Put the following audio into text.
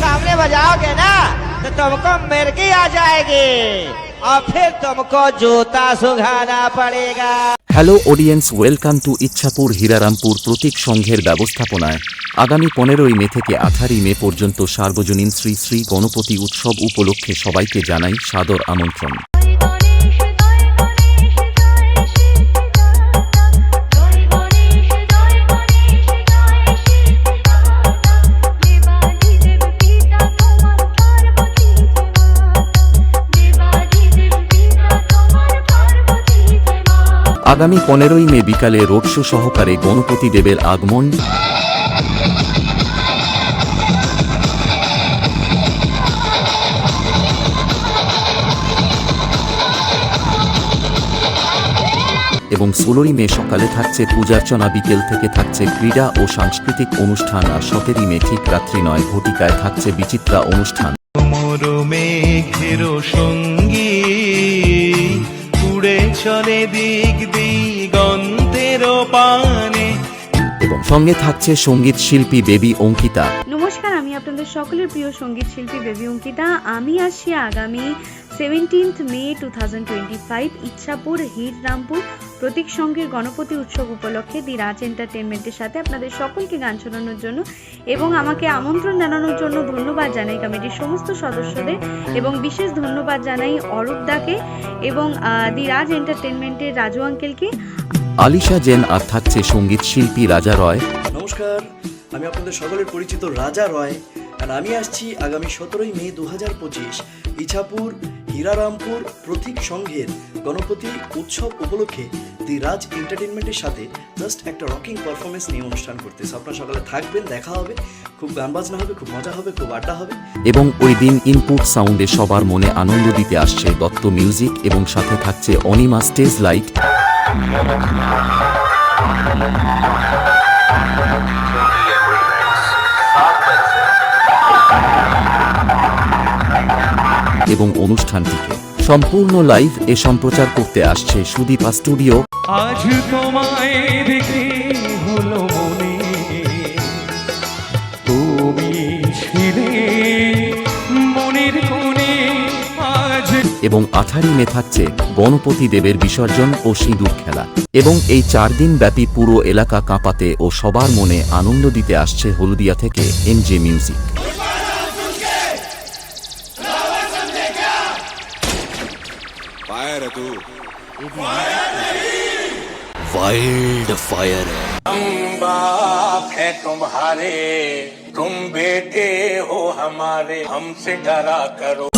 सामने बजाओगे ना तो तुमको मिर्गी आ जाएगी और फिर तुमको जूता सुखाना पड़ेगा। Hello audience, welcome to Ichhapur Hirarampur Pratik সংঘের ব্যবস্থাপনায় আগামী 15ই মে থেকে 18ই মে পর্যন্ত সার্বজনীন শ্রী শ্রী গণপতি উৎসব উপলক্ষে সবাইকে জানাই সাদর আমন্ত্রণ। আগামী 15ই মে বিকালে রোড শো সহকারে গণপতি দেবের আগমন এবং 16ই মে সকালে থাকছে পূজার্চনা, বিকেল থেকে থাকছে ক্রীড়া ও সাংস্কৃতিক অনুষ্ঠান, আর 17ই মে ঠিক রাত্রি 9 ঘটিকায় থাকছে বিচিত্রা অনুষ্ঠান। মেঘের সঙ্গী উড়ে চলে দিক দিগন্তের পানে, এবং সঙ্গে থাকছে সঙ্গীত শিল্পী বেবি অঙ্কিতা। নমস্কার, আমি আপনাদের সকলের প্রিয় সঙ্গীত শিল্পী বেবি অঙ্কিতা। আমি আসছি আগামী 17 মে 2025 ইচ্ছাপুর হীররামপুর প্রতীক সংঘের গণপতি উৎসব উপলক্ষে দি রাজ এন্টারটেনমেন্টের সাথে আপনাদের সকলকে গান শোনানোর জন্য এবং আমাকে আমন্ত্রণ জানানোর জন্য ধন্যবাদ জানাই কমিটির সমস্ত সদস্যদের, এবং বিশেষ ধন্যবাদ জানাই অরূপ দাকে এবং দি রাজ এন্টারটেনমেন্টের রাজু আঙ্কেলকে। আলিশা জেন, আর থাকছে সঙ্গীত শিল্পী রাজা রয়। নমস্কার, আমি আপনাদের সকলের পরিচিত রাজা রয়, আর আমি আসছি আগামী 17ই মে 2025 ইছাপুর হীরারামপুর প্রতীক সংঘের গণপতি উৎসব উপলক্ষে দি রাজ এন্টারটেনমেন্টের সাথে জাস্ট একটা রকিং পারফরমেন্স নিয়ে অনুষ্ঠান করতেছে। আপনারা সকালে থাকবেন, দেখা হবে, খুব গান বাজনা হবে, খুব মজা হবে, খুব আড্ডা হবে। এবং ওই দিন ইনপুট সাউন্ডে সবার মনে আনন্দ দিতে আসছে দত্ত মিউজিক, এবং সাথে থাকছে অনিমা স্টেজ লাইট এবং অনুষ্ঠানটিকে সম্পূর্ণ লাইভ এ সম্প্রচার করতে আসছে সুদীপা স্টুডিও। আজ তোমায় দেখে হলো মনে তুমি ছিলে মনের কোণে আজ। এবং 18ই মে থাকছে গণপতি দেবের বিসর্জন ও সিঁদুর খেলা, এবং এই 4 দিন ব্যাপী পুরো এলাকা কাঁপাতে ও সবার মনে আনন্দ দিতে আসছে হলদিয়া থেকে এনজে মিউজিক। वाइल्ड फायर है। हम बाप है तुम्हारे, तुम बेटे हो हमारे, हमसे डरा करो।